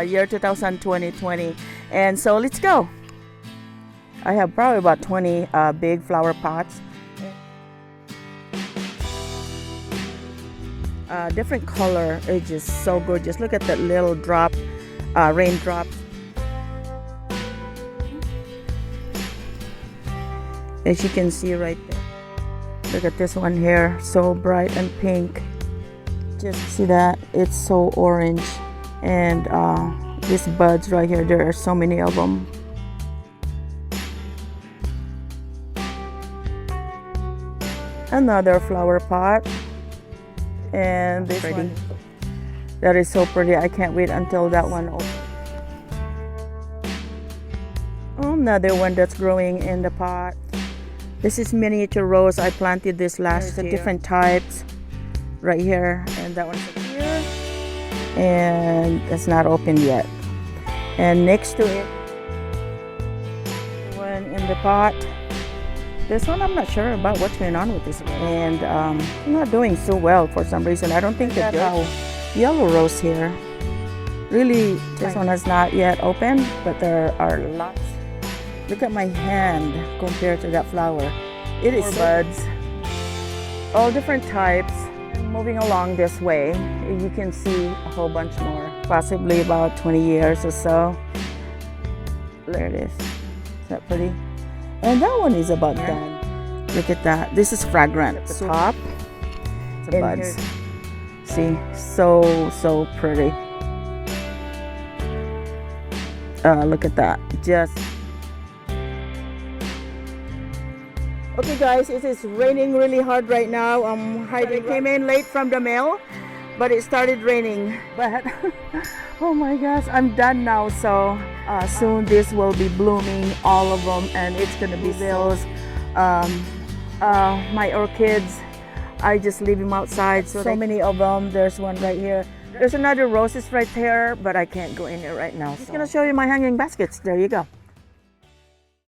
year 2020. And so let's go. I have probably about 20 big flower pots. Different color. It's just so gorgeous. Look at that little drop, raindrops. As you can see right there. Look at this one here, so bright and pink. Just see that, it's so orange. And these buds right here, there are so many of them. Another flower pot. And this one, that is so pretty. I can't wait until that one opens. Another one that's growing in the pot. This is miniature rose. I planted this last year. Different types right here, and that one's here, and it's not open yet. And next to it, one in the pot. This one I'm not sure about what's going on with this one, and not doing so well for some reason. I don't think that yellow rose here. Really, this one has not yet opened, but there are lots. Look at my hand compared to that flower. It is buds, all different types. Moving along this way, you can see a whole bunch more, possibly about 20 years or so. There it is. Is that pretty? And that one is about done. Look at that. This is fragrant at the top. The buds. See, so pretty. Look at that. Just. Okay guys, it is raining really hard right now. I'm hiding. Came in late from the mail, but it started raining. But oh my gosh, I'm done now. So soon this will be blooming, all of them, and it's gonna be those. My orchids, I just leave them outside. So many of them. There's one right here. There's another roses right there, but I can't go in there right now. I'm just gonna show you my hanging baskets. There you go.